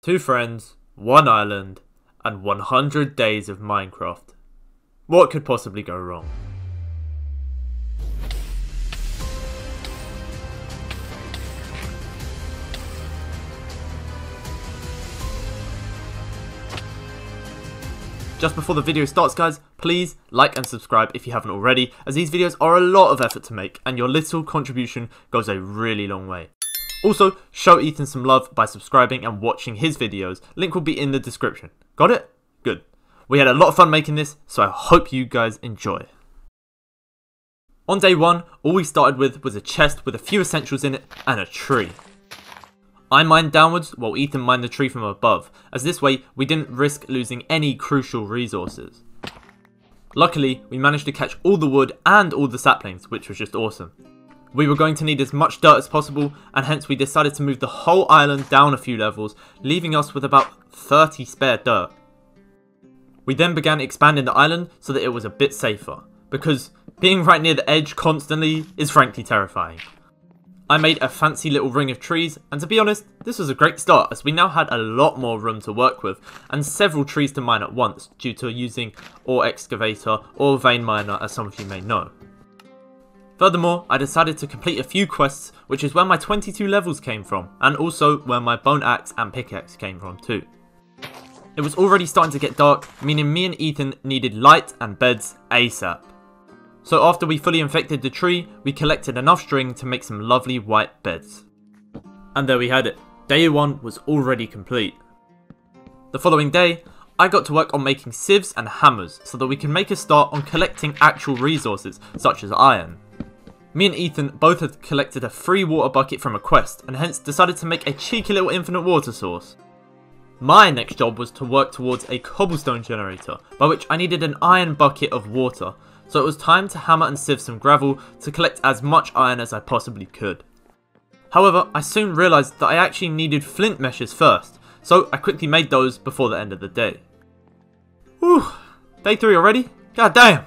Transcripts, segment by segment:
2 friends, 1 island, and 100 days of Minecraft. What could possibly go wrong? Just before the video starts, guys, please like and subscribe if you haven't already, as these videos are a lot of effort to make and your little contribution goes a really long way. Also, show Ethan some love by subscribing and watching his videos. Link will be in the description. Got it? Good. We had a lot of fun making this, so I hope you guys enjoy. On day 1, all we started with was a chest with a few essentials in it and a tree. I mined downwards while Ethan mined the tree from above, as this way we didn't risk losing any crucial resources. Luckily, we managed to catch all the wood and all the saplings, which was just awesome. We were going to need as much dirt as possible, and hence we decided to move the whole island down a few levels, leaving us with about 30 spare dirt. We then began expanding the island so that it was a bit safer, because being right near the edge constantly is frankly terrifying. I made a fancy little ring of trees, and to be honest, this was a great start as we now had a lot more room to work with and several trees to mine at once due to using ore excavator or vein miner, as some of you may know. Furthermore, I decided to complete a few quests, which is where my 22 levels came from, and also where my bone axe and pickaxe came from too. It was already starting to get dark, meaning me and Ethan needed light and beds ASAP. So after we fully infected the tree, we collected enough string to make some lovely white beds. And there we had it. Day 1 was already complete. The following day, I got to work on making sieves and hammers so that we can make a start on collecting actual resources such as iron. Me and Ethan both had collected a free water bucket from a quest and hence decided to make a cheeky little infinite water source. My next job was to work towards a cobblestone generator, by which I needed an iron bucket of water, so it was time to hammer and sieve some gravel to collect as much iron as I possibly could. However, I soon realised that I actually needed flint meshes first, so I quickly made those before the end of the day. Whew, day 3 already? God damn!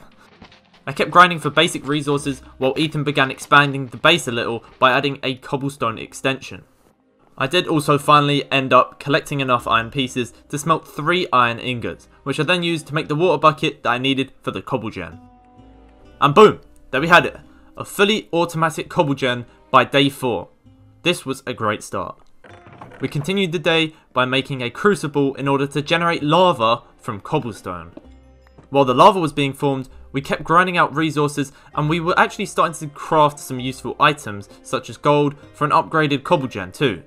I kept grinding for basic resources while Ethan began expanding the base a little by adding a cobblestone extension. I did also finally end up collecting enough iron pieces to smelt 3 iron ingots, which I then used to make the water bucket that I needed for the cobble gen. And boom, there we had it, a fully automatic cobble gen by day 4. This was a great start. We continued the day by making a crucible in order to generate lava from cobblestone. While the lava was being formed, we kept grinding out resources and we were actually starting to craft some useful items such as gold for an upgraded cobble gen too.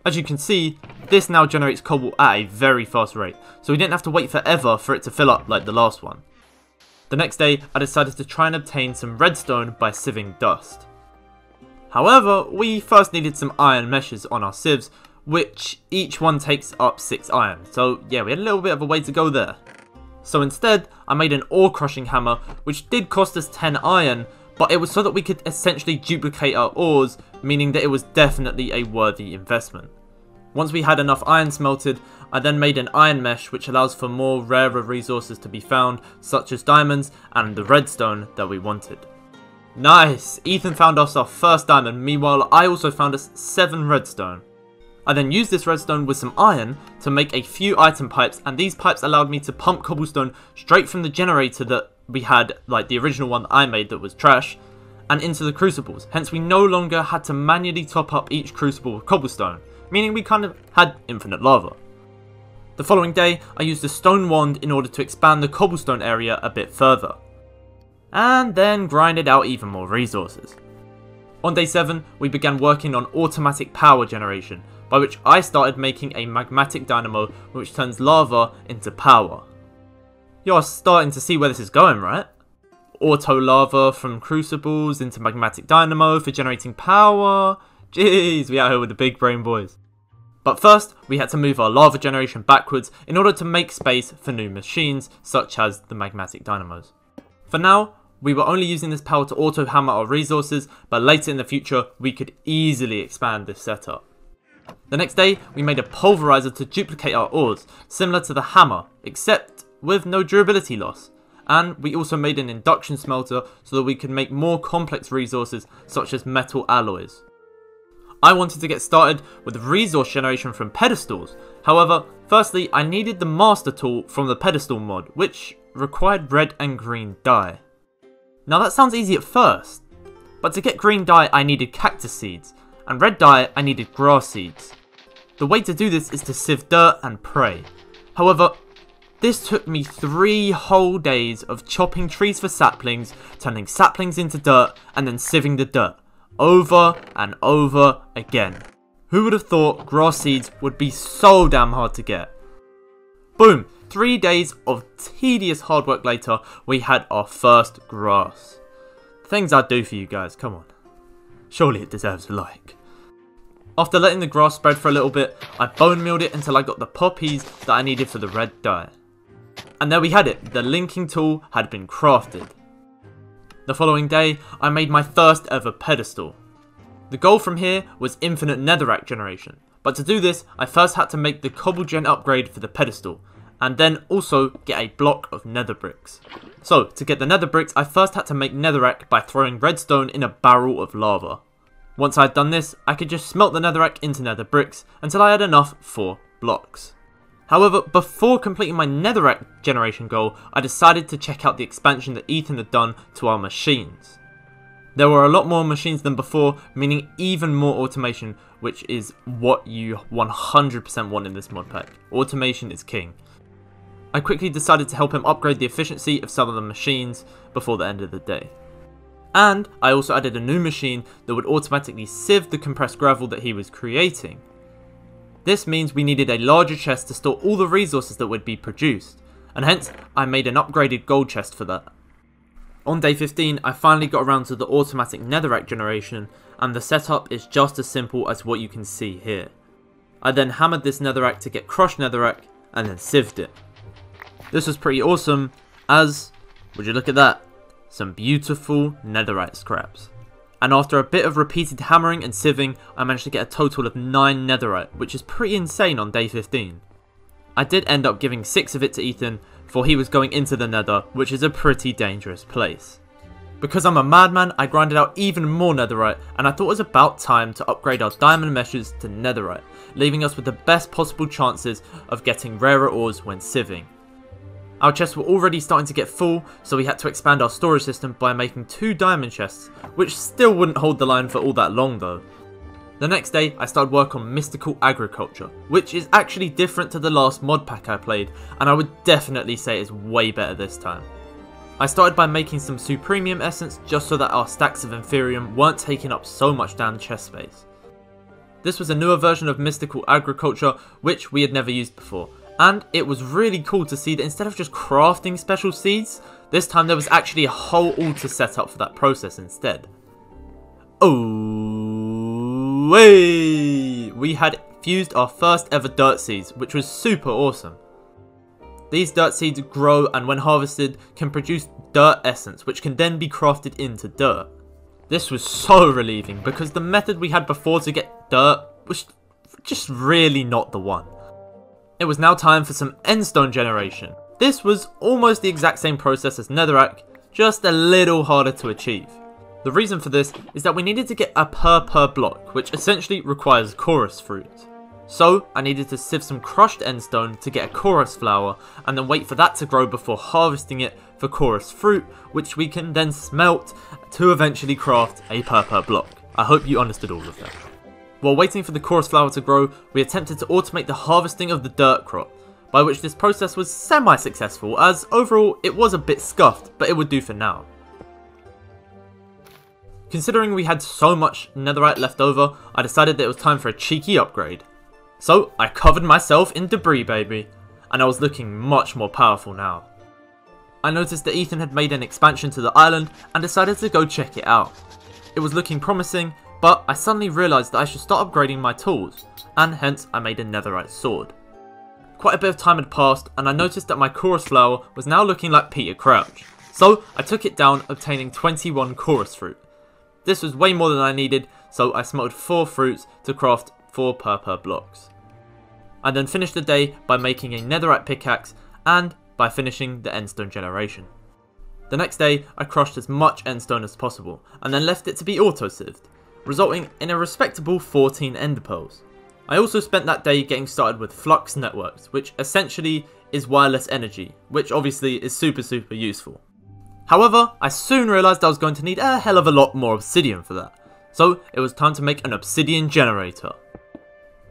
As you can see, this now generates cobble at a very fast rate, so we didn't have to wait forever for it to fill up like the last one. The next day, I decided to try and obtain some redstone by sieving dust. However, we first needed some iron meshes on our sieves, which each one takes up 6 iron, so yeah, we had a little bit of a way to go there. So instead, I made an ore crushing hammer, which did cost us 10 iron, but it was so that we could essentially duplicate our ores, meaning that it was definitely a worthy investment. Once we had enough iron smelted, I then made an iron mesh which allows for more rarer resources to be found, such as diamonds and the redstone that we wanted. Nice! Ethan found us our first diamond, meanwhile I also found us 7 redstone. I then used this redstone with some iron to make a few item pipes, and these pipes allowed me to pump cobblestone straight from the generator that we had, like the original one that I made that was trash, and into the crucibles. Hence we no longer had to manually top up each crucible with cobblestone, meaning we kind of had infinite lava. The following day, I used a stone wand in order to expand the cobblestone area a bit further, and then grinded out even more resources. On day 7, we began working on automatic power generation, by which I started making a magmatic dynamo which turns lava into power. You're starting to see where this is going, right? Auto lava from crucibles into magmatic dynamo for generating power. Jeez, we out here with the big brain boys. But first, we had to move our lava generation backwards in order to make space for new machines such as the magmatic dynamos. For now, we were only using this power to auto hammer our resources, but later in the future we could easily expand this setup. The next day, we made a pulverizer to duplicate our ores, similar to the hammer, except with no durability loss. And we also made an induction smelter so that we could make more complex resources such as metal alloys. I wanted to get started with resource generation from pedestals, However, firstly I needed the master tool from the pedestal mod, which required red and green dye. Now that sounds easy at first, but to get green dye I needed cactus seeds, and red dye I needed grass seeds. The way to do this is to sieve dirt and pray. However, this took me 3 whole days of chopping trees for saplings, turning saplings into dirt, and then sieving the dirt, over and over again. Who would have thought grass seeds would be so damn hard to get? Boom! 3 days of tedious hard work later, we had our first grass. Things I'd do for you guys, come on. Surely it deserves a like. After letting the grass spread for a little bit, I bone milled it until I got the poppies that I needed for the red dye. And there we had it, the linking tool had been crafted. The following day, I made my first ever pedestal. The goal from here was infinite netherrack generation, but to do this, I first had to make the cobblegen upgrade for the pedestal, and then also get a block of nether bricks. So, to get the nether bricks, I first had to make netherrack by throwing redstone in a barrel of lava. Once I had done this, I could just smelt the netherrack into nether bricks until I had enough for blocks. However, before completing my netherrack generation goal, I decided to check out the expansion that Ethan had done to our machines. There were a lot more machines than before, meaning even more automation, which is what you 100% want in this mod pack. Automation is king. I quickly decided to help him upgrade the efficiency of some of the machines before the end of the day. And I also added a new machine that would automatically sieve the compressed gravel that he was creating. This means we needed a larger chest to store all the resources that would be produced, and hence I made an upgraded gold chest for that. On day 15 I finally got around to the automatic netherrack generation, and the setup is just as simple as what you can see here. I then hammered this netherrack to get crushed netherrack and then sieved it. This was pretty awesome as, would you look at that, some beautiful netherite scraps. And after a bit of repeated hammering and sieving, I managed to get a total of 9 netherite, which is pretty insane on day 15. I did end up giving 6 of it to Ethan, for he was going into the nether, which is a pretty dangerous place. Because I'm a madman, I grinded out even more netherite, and I thought it was about time to upgrade our diamond meshes to netherite, leaving us with the best possible chances of getting rarer ores when sieving. Our chests were already starting to get full, so we had to expand our storage system by making 2 diamond chests, which still wouldn't hold the line for all that long though. The next day I started work on mystical agriculture, which is actually different to the last mod pack I played, and I would definitely say it's way better this time. I started by making some supremium essence just so that our stacks of inferium weren't taking up so much damn chest space. This was a newer version of mystical agriculture which we had never used before. And it was really cool to see that instead of just crafting special seeds, this time there was actually a whole altar set up for that process instead. Oh, way! We had fused our first ever dirt seeds, which was super awesome. These dirt seeds grow and when harvested can produce dirt essence, which can then be crafted into dirt. This was so relieving because the method we had before to get dirt was just really not the one. It was now time for some endstone generation. This was almost the exact same process as netherrack, just a little harder to achieve. The reason for this is that we needed to get a per block, which essentially requires chorus fruit. So I needed to sieve some crushed endstone to get a chorus flower, and then wait for that to grow before harvesting it for chorus fruit, which we can then smelt to eventually craft a per block. I hope you understood all of that. While waiting for the chorus flower to grow, we attempted to automate the harvesting of the dirt crop, by which this process was semi-successful as overall it was a bit scuffed, but it would do for now. Considering we had so much netherite left over, I decided that it was time for a cheeky upgrade. So I covered myself in debris baby, and I was looking much more powerful now. I noticed that Ethan had made an expansion to the island and decided to go check it out. It was looking promising, but I suddenly realised that I should start upgrading my tools, and hence I made a netherite sword. Quite a bit of time had passed and I noticed that my chorus flower was now looking like Peter Crouch, so I took it down, obtaining 21 chorus fruit. This was way more than I needed, so I smelted 4 fruits to craft 4 per blocks. I then finished the day by making a netherite pickaxe and by finishing the endstone generation. The next day I crushed as much endstone as possible and then left it to be auto-sieved, resulting in a respectable 14 ender pearls. I also spent that day getting started with Flux Networks, which essentially is wireless energy, which obviously is super useful. However, I soon realised I was going to need a hell of a lot more obsidian for that, so it was time to make an obsidian generator.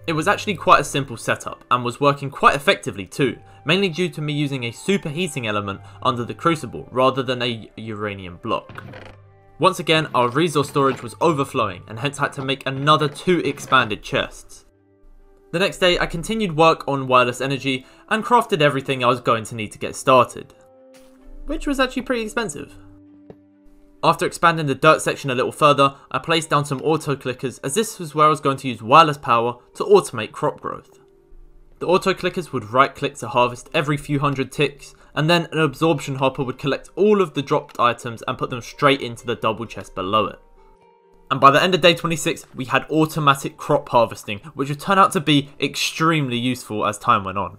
It was actually quite a simple setup, and was working quite effectively too, mainly due to me using a superheating element under the crucible rather than a uranium block. Once again, our resource storage was overflowing, and hence had to make another 2 expanded chests. The next day I continued work on wireless energy and crafted everything I was going to need to get started, which was actually pretty expensive. After expanding the dirt section a little further, I placed down some auto clickers, as this was where I was going to use wireless power to automate crop growth. The auto clickers would right click to harvest every few hundred ticks, and then an absorption hopper would collect all of the dropped items and put them straight into the double chest below it. And by the end of day 26, we had automatic crop harvesting, which would turn out to be extremely useful as time went on.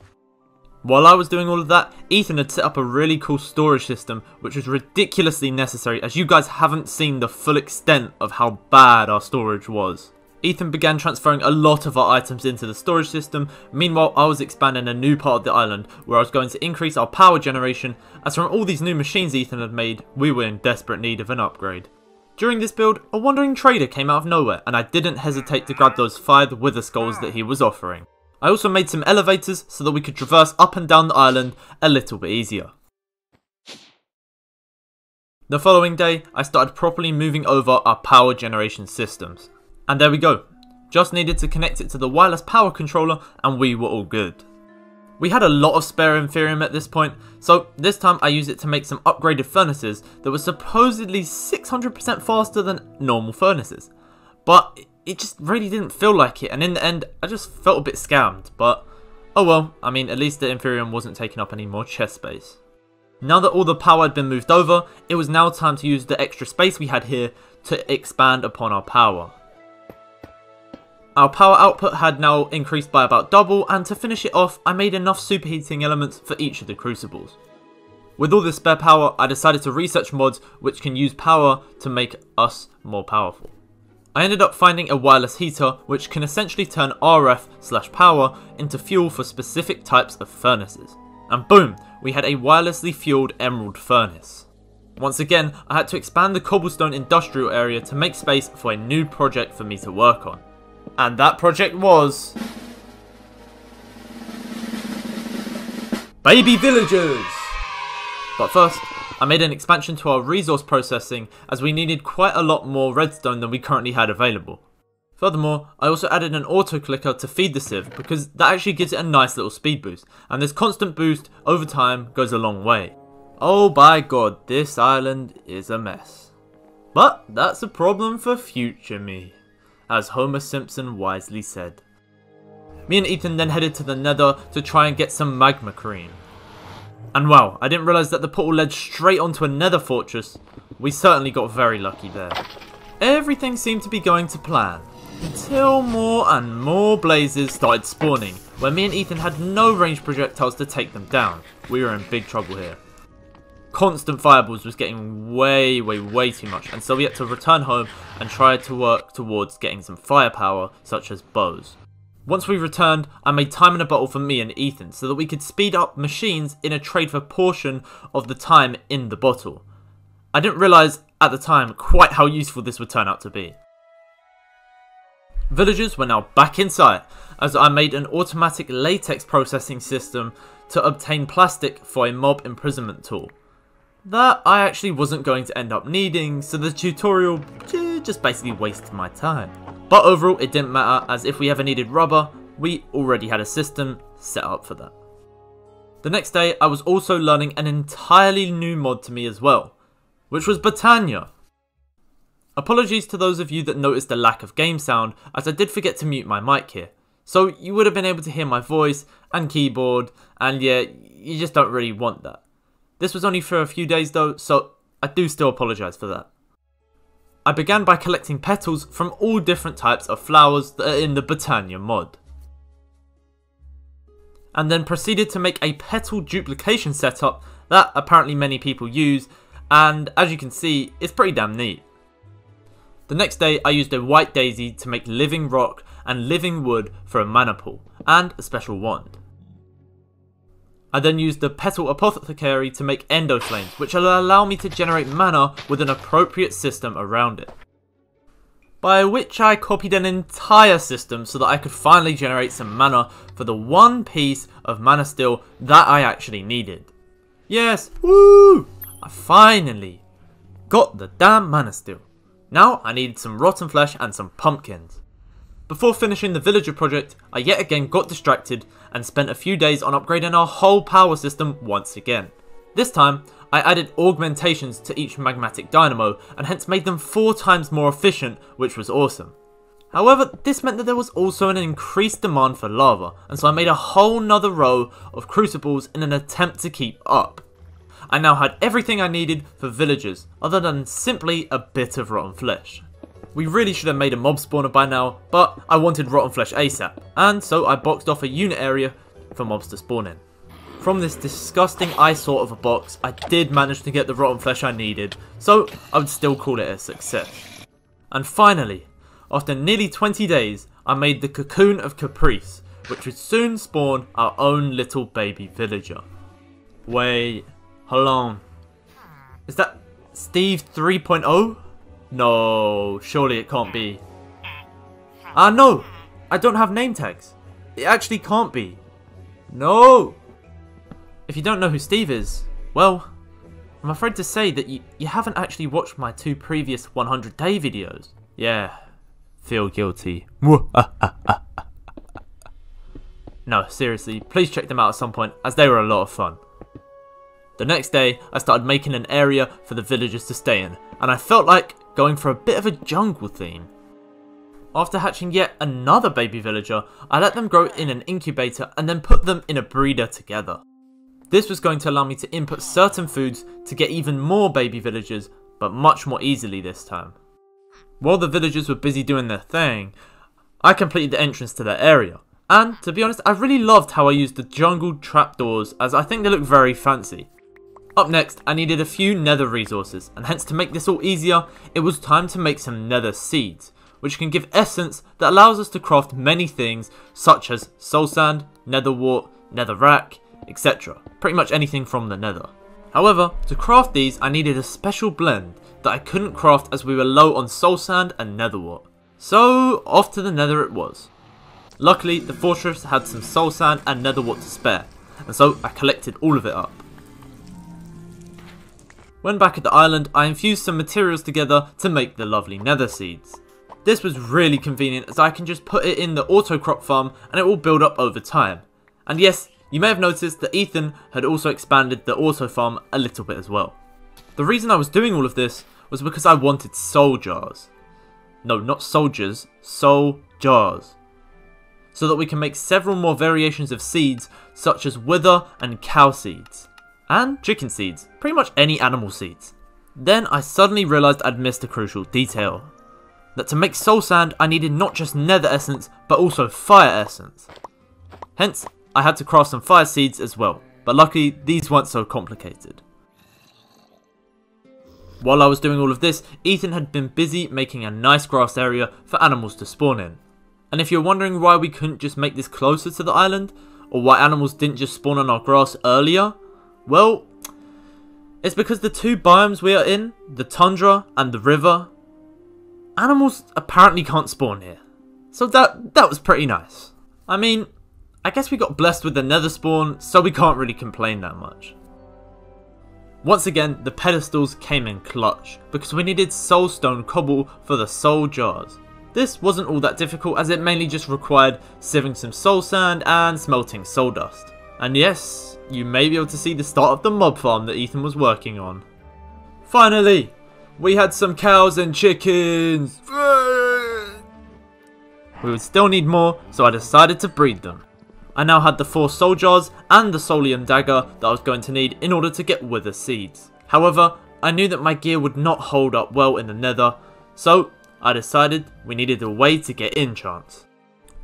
While I was doing all of that, Ethan had set up a really cool storage system, which was ridiculously necessary, as you guys haven't seen the full extent of how bad our storage was. Ethan began transferring a lot of our items into the storage system. Meanwhile, I was expanding a new part of the island where I was going to increase our power generation, as from all these new machines Ethan had made, we were in desperate need of an upgrade. During this build, a wandering trader came out of nowhere, and I didn't hesitate to grab those 5 wither skulls that he was offering. I also made some elevators so that we could traverse up and down the island a little bit easier. The following day, I started properly moving over our power generation systems. And there we go. Just needed to connect it to the wireless power controller and we were all good. We had a lot of spare Inferium at this point, so this time I used it to make some upgraded furnaces that were supposedly 600% faster than normal furnaces. But it just really didn't feel like it, and in the end I just felt a bit scammed, but oh well, I mean at least the Inferium wasn't taking up any more chest space. Now that all the power had been moved over, it was now time to use the extra space we had here to expand upon our power. Our power output had now increased by about double, and to finish it off I made enough superheating elements for each of the crucibles. With all this spare power, I decided to research mods which can use power to make us more powerful. I ended up finding a wireless heater which can essentially turn RF/power into fuel for specific types of furnaces. And boom, we had a wirelessly fueled emerald furnace. Once again, I had to expand the cobblestone industrial area to make space for a new project for me to work on. And that project was baby villagers! But first, I made an expansion to our resource processing as we needed quite a lot more redstone than we currently had available. Furthermore, I also added an auto clicker to feed the sieve because that actually gives it a nice little speed boost, and this constant boost over time goes a long way. Oh by god, this island is a mess. But that's a problem for future me, as Homer Simpson wisely said. Me and Ethan then headed to the Nether to try and get some magma cream. And wow, I didn't realise that the portal led straight onto a Nether fortress. We certainly got very lucky there. Everything seemed to be going to plan, until more and more blazes started spawning, where me and Ethan had no ranged projectiles to take them down. We were in big trouble here. Constant fireballs was getting way too much, and so we had to return home and try to work towards getting some firepower, such as bows. Once we returned, I made time in a bottle for me and Ethan so that we could speed up machines in a trade for a portion of the time in the bottle. I didn't realise at the time quite how useful this would turn out to be. Villagers were now back in sight, as I made an automatic latex processing system to obtain plastic for a mob imprisonment tool. That I actually wasn't going to end up needing, so the tutorial just basically wasted my time. But overall it didn't matter, as if we ever needed rubber, we already had a system set up for that. The next day I was also learning an entirely new mod to me as well, which was Botania. Apologies to those of you that noticed the lack of game sound, as I did forget to mute my mic here. So you would have been able to hear my voice and keyboard, and yeah, you just don't really want that. This was only for a few days though, so I do still apologise for that. I began by collecting petals from all different types of flowers that are in the Botania mod. And then proceeded to make a petal duplication setup that apparently many people use, and as you can see, it's pretty damn neat. The next day I used a white daisy to make living rock and living wood for a mana pool, and a special wand. I then used the Petal Apothecary to make Endoflames, which will allow me to generate mana with an appropriate system around it. By which I copied an entire system so that I could finally generate some mana for the one piece of mana steel that I actually needed. Yes, woo! I finally got the damn mana steel. Now I needed some rotten flesh and some pumpkins. Before finishing the villager project, I yet again got distracted and spent a few days on upgrading our whole power system once again. This time, I added augmentations to each magmatic dynamo and hence made them 4 times more efficient, which was awesome. However, this meant that there was also an increased demand for lava, and so I made a whole nother row of crucibles in an attempt to keep up. I now had everything I needed for villagers, other than simply a bit of rotten flesh. We really should have made a mob spawner by now, but I wanted rotten flesh ASAP, and so I boxed off a unit area for mobs to spawn in. From this disgusting eyesore of a box, I did manage to get the rotten flesh I needed, so I would still call it a success. And finally, after nearly 20 days, I made the Cocoon of Caprice, which would soon spawn our own little baby villager. Wait, hold on. Is that Steve 3.0? No, surely it can't be. No, I don't have name tags. It actually can't be. No! If you don't know who Steve is, well, I'm afraid to say that you haven't actually watched my 2 previous 100-day videos. Yeah, feel guilty. No, seriously, please check them out at some point, as they were a lot of fun. The next day, I started making an area for the villagers to stay in, and I felt like going for a bit of a jungle theme. After hatching yet another baby villager, I let them grow in an incubator and then put them in a breeder together. This was going to allow me to input certain foods to get even more baby villagers, but much more easily this time. While the villagers were busy doing their thing, I completed the entrance to their area. And, to be honest, I really loved how I used the jungle trapdoors, as I think they look very fancy. Up next, I needed a few nether resources, and hence to make this all easier, it was time to make some nether seeds, which can give essence that allows us to craft many things such as soul sand, nether wart, netherrack, etc. Pretty much anything from the nether. However, to craft these I needed a special blend that I couldn't craft as we were low on soul sand and nether wart. So off to the nether it was. Luckily the fortress had some soul sand and nether wart to spare, and so I collected all of it up. When back at the island I infused some materials together to make the lovely nether seeds. This was really convenient as I can just put it in the auto crop farm and it will build up over time. And yes, you may have noticed that Ethan had also expanded the auto farm a little bit as well. The reason I was doing all of this was because I wanted soul jars. No, not soldiers, soul jars. So that we can make several more variations of seeds such as wither and cow seeds. And chicken seeds, pretty much any animal seeds. Then I suddenly realised I'd missed a crucial detail. That to make soul sand I needed not just nether essence but also fire essence. Hence, I had to craft some fire seeds as well, but luckily these weren't so complicated. While I was doing all of this, Ethan had been busy making a nice grass area for animals to spawn in. And if you're wondering why we couldn't just make this closer to the island, or why animals didn't just spawn on our grass earlier, well, it's because the 2 biomes we are in, the tundra and the river, animals apparently can't spawn here. So that was pretty nice. I mean, I guess we got blessed with the nether spawn, so we can't really complain that much. Once again, the pedestals came in clutch, because we needed soulstone cobble for the soul jars. This wasn't all that difficult as it mainly just required sieving some soul sand and smelting soul dust. And yes, you may be able to see the start of the mob farm that Ethan was working on. Finally, we had some cows and chickens! We would still need more, so I decided to breed them. I now had the 4 soul jars and the soulium dagger that I was going to need in order to get wither seeds. However, I knew that my gear would not hold up well in the nether, so I decided we needed a way to get enchants.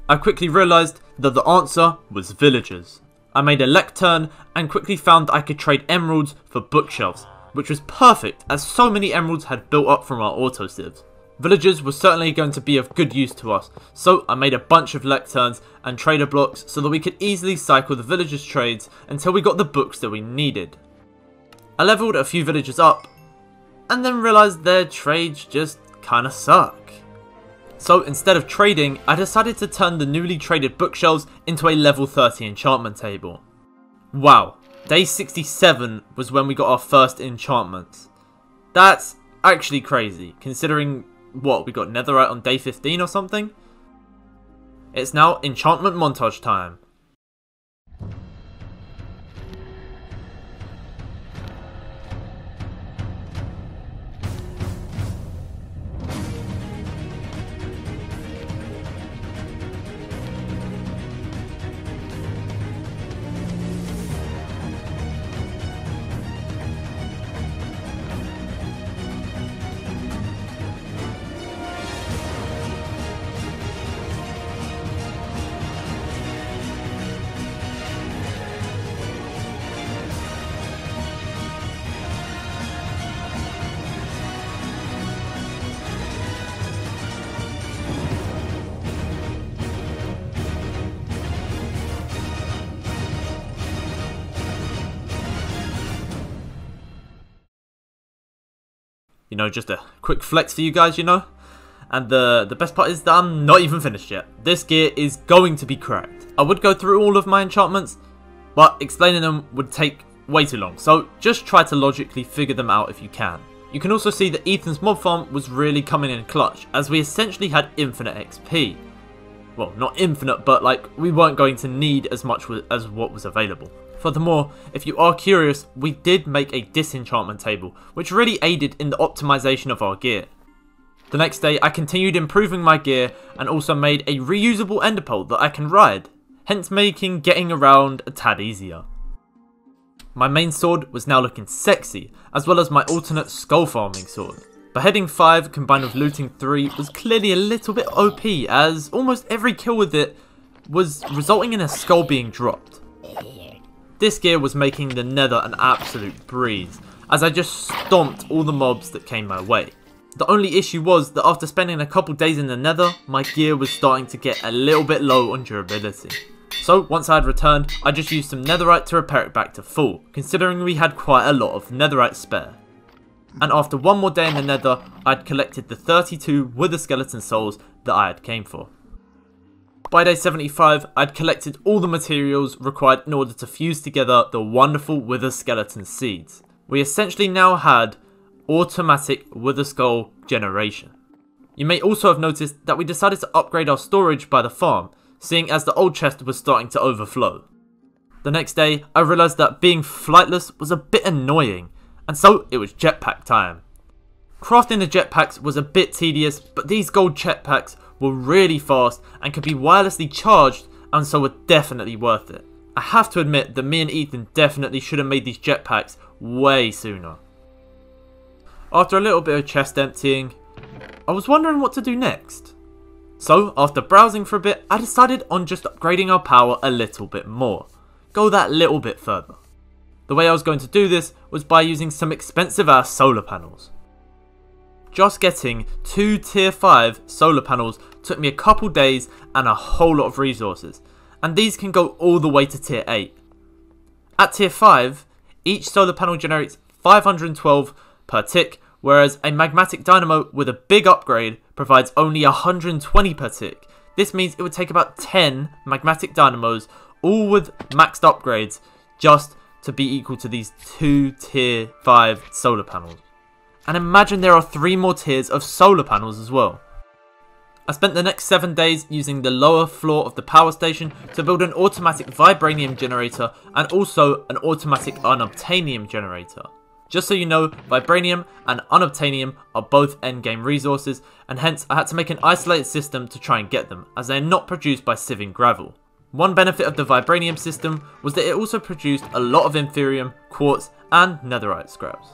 I quickly realised that the answer was villagers. I made a lectern and quickly found that I could trade emeralds for bookshelves, which was perfect as so many emeralds had built up from our auto sieves. Villagers were certainly going to be of good use to us, so I made a bunch of lecterns and trader blocks so that we could easily cycle the villagers' trades until we got the books that we needed. I leveled a few villagers up, and then realised their trades just kinda suck. So instead of trading, I decided to turn the newly traded bookshelves into a level 30 enchantment table. Wow, day 67 was when we got our first enchantments. That's actually crazy, considering, what, we got Netherrack on day 15 or something? It's now enchantment montage time. You know, just a quick flex for you guys, you know. And the best part is that I'm not even finished yet. This gear is going to be cracked. I would go through all of my enchantments, but explaining them would take way too long. So just try to logically figure them out if you can. You can also see that Ethan's mob farm was really coming in clutch, as we essentially had infinite XP. Well, not infinite, but like we weren't going to need as much as what was available. Furthermore, if you are curious, we did make a disenchantment table, which really aided in the optimization of our gear. The next day, I continued improving my gear and also made a reusable enderpearl that I can ride, hence making getting around a tad easier. My main sword was now looking sexy, as well as my alternate skull farming sword. Beheading 5 combined with looting 3 was clearly a little bit OP, as almost every kill with it was resulting in a skull being dropped. This gear was making the nether an absolute breeze, as I just stomped all the mobs that came my way. The only issue was that after spending a couple days in the nether, my gear was starting to get a little bit low on durability. So once I had returned, I just used some netherite to repair it back to full, considering we had quite a lot of netherite spare. And after one more day in the nether, I had collected the 32 wither skeleton souls that I had came for. By day 75, I'd collected all the materials required in order to fuse together the wonderful wither skeleton seeds. We essentially now had automatic wither skull generation. You may also have noticed that we decided to upgrade our storage by the farm, seeing as the old chest was starting to overflow. The next day, I realised that being flightless was a bit annoying, and so it was jetpack time. Crafting the jetpacks was a bit tedious, but these gold jetpacks were really fast and could be wirelessly charged, and so were definitely worth it. I have to admit that me and Ethan definitely should have made these jetpacks way sooner. After a little bit of chest emptying, I was wondering what to do next. So after browsing for a bit, I decided on just upgrading our power a little bit more. Go that little bit further. The way I was going to do this was by using some expensive ass solar panels. Just getting 2 tier 5 solar panels took me a couple days and a whole lot of resources, and these can go all the way to tier 8. At tier 5, each solar panel generates 512 per tick, whereas a magmatic dynamo with a big upgrade provides only 120 per tick. This means it would take about 10 magmatic dynamos, all with maxed upgrades, just to be equal to these 2 tier 5 solar panels. And imagine there are 3 more tiers of solar panels as well. I spent the next 7 days using the lower floor of the power station to build an automatic vibranium generator and also an automatic unobtainium generator. Just so you know, vibranium and unobtainium are both endgame resources, and hence I had to make an isolated system to try and get them, as they are not produced by sieving gravel. One benefit of the vibranium system was that it also produced a lot of inferium, quartz and netherite scraps.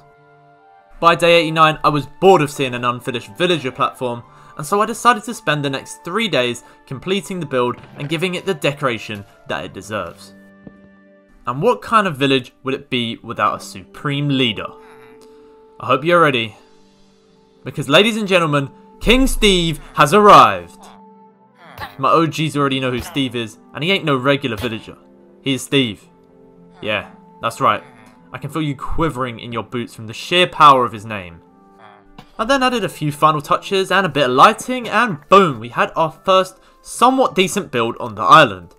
By day 89, I was bored of seeing an unfinished villager platform, and so I decided to spend the next 3 days completing the build and giving it the decoration that it deserves. And what kind of village would it be without a supreme leader? I hope you're ready, because ladies and gentlemen, King Steve has arrived. My OGs already know who Steve is, and he ain't no regular villager. He is Steve. Yeah, that's right. I can feel you quivering in your boots from the sheer power of his name. I then added a few final touches and a bit of lighting, and boom, we had our first somewhat decent build on the island.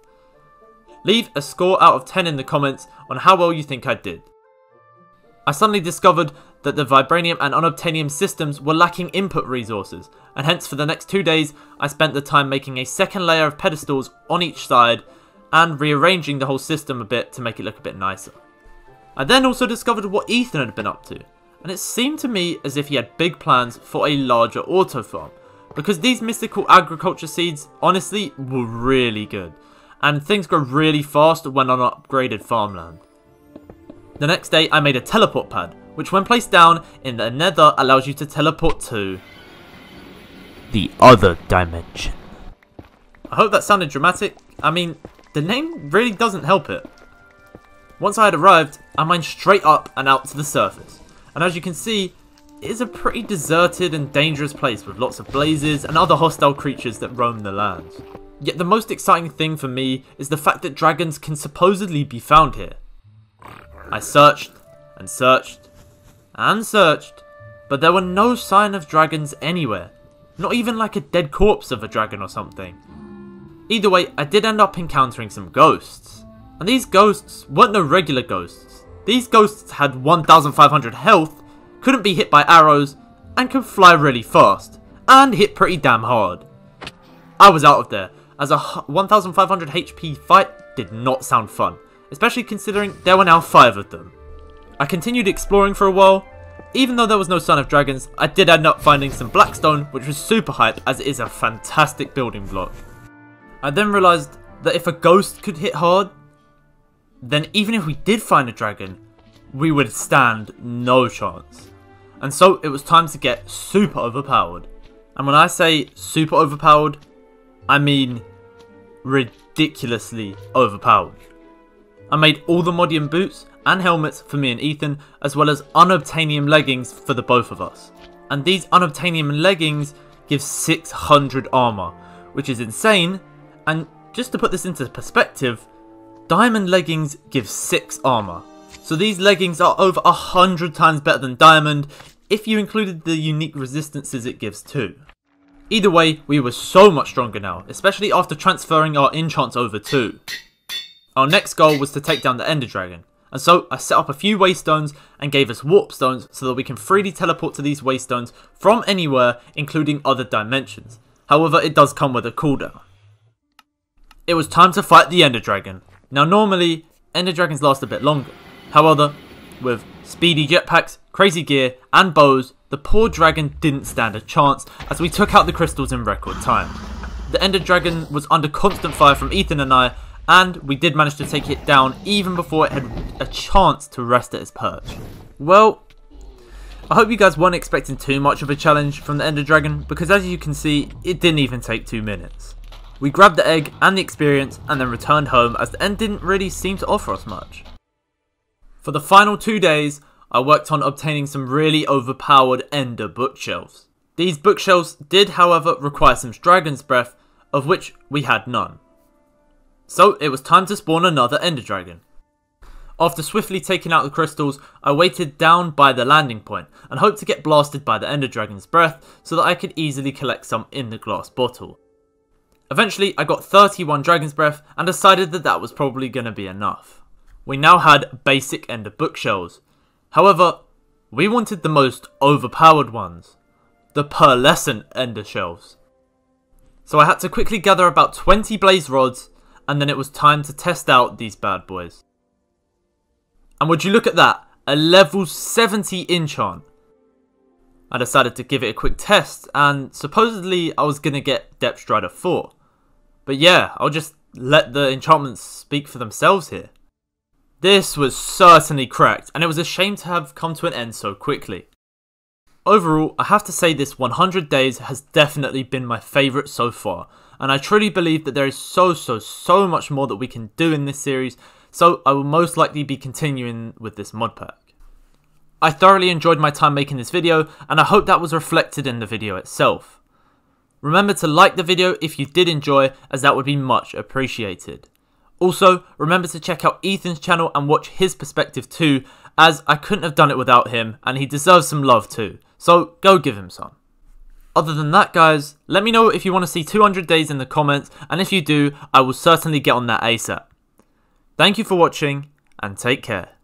Leave a score out of 10 in the comments on how well you think I did. I suddenly discovered that the vibranium and unobtainium systems were lacking input resources, and hence for the next 2 days I spent the time making a second layer of pedestals on each side and rearranging the whole system a bit to make it look a bit nicer. I then also discovered what Ethan had been up to, and it seemed to me as if he had big plans for a larger auto farm, because these mystical agriculture seeds honestly were really good, and things grow really fast when on upgraded farmland. The next day I made a teleport pad, which when placed down in the nether allows you to teleport to the other dimension. I hope that sounded dramatic. I mean, the name really doesn't help it. Once I had arrived, I mined straight up and out to the surface, and as you can see, it is a pretty deserted and dangerous place with lots of blazes and other hostile creatures that roam the lands. Yet the most exciting thing for me is the fact that dragons can supposedly be found here. I searched and searched and searched, but there were no sign of dragons anywhere. Not even like a dead corpse of a dragon or something. Either way, I did end up encountering some ghosts. And these ghosts weren't no regular ghosts. These ghosts had 1,500 health, couldn't be hit by arrows, and could fly really fast, and hit pretty damn hard. I was out of there, as a 1,500 HP fight did not sound fun, especially considering there were now 5 of them. I continued exploring for a while. Even though there was no sign of dragons, I did end up finding some blackstone, which was super hype as it is a fantastic building block. I then realised that if a ghost could hit hard, then even if we did find a dragon, we would stand no chance. And so it was time to get super overpowered. And when I say super overpowered, I mean ridiculously overpowered. I made all the Modium boots and helmets for me and Ethan, as well as unobtainium leggings for the both of us. And these unobtainium leggings give 600 armor, which is insane. And just to put this into perspective, diamond leggings give 6 armor. So these leggings are over 100 times better than diamond, if you included the unique resistances it gives too. Either way, we were so much stronger now, especially after transferring our enchants over too. Our next goal was to take down the Ender Dragon, and so I set up a few waystones and gave us warp stones so that we can freely teleport to these waystones from anywhere, including other dimensions. However, it does come with a cooldown. It was time to fight the Ender Dragon. Now normally, Ender Dragons last a bit longer. However, with speedy jetpacks, crazy gear and bows, the poor dragon didn't stand a chance as we took out the crystals in record time. The Ender Dragon was under constant fire from Ethan and I, and we did manage to take it down even before it had a chance to rest at its perch. Well, I hope you guys weren't expecting too much of a challenge from the Ender Dragon, because as you can see, it didn't even take 2 minutes. We grabbed the egg and the experience and then returned home as the end didn't really seem to offer us much. For the final 2 days, I worked on obtaining some really overpowered Ender bookshelves. These bookshelves did however require some Dragon's Breath, of which we had none. So it was time to spawn another Ender Dragon. After swiftly taking out the crystals, I waited down by the landing point and hoped to get blasted by the Ender Dragon's breath so that I could easily collect some in the glass bottle. Eventually I got 31 Dragon's Breath and decided that that was probably going to be enough. We now had basic Ender bookshelves. However, we wanted the most overpowered ones. The pearlescent Ender shelves. So I had to quickly gather about 20 blaze rods, and then it was time to test out these bad boys. And would you look at that, a level 70 enchant. I decided to give it a quick test, and supposedly I was going to get Depth Strider 4. But yeah, I'll just let the enchantments speak for themselves here. This was certainly cracked, and it was a shame to have come to an end so quickly. Overall, I have to say this 100 days has definitely been my favourite so far, and I truly believe that there is so much more that we can do in this series, so I will most likely be continuing with this mod pack. I thoroughly enjoyed my time making this video, and I hope that was reflected in the video itself. Remember to like the video if you did enjoy, as that would be much appreciated. Also, remember to check out Ethan's channel and watch his perspective too, as I couldn't have done it without him and he deserves some love too, so go give him some. Other than that guys, let me know if you want to see 200 days in the comments, and if you do, I will certainly get on that ASAP. Thank you for watching and take care.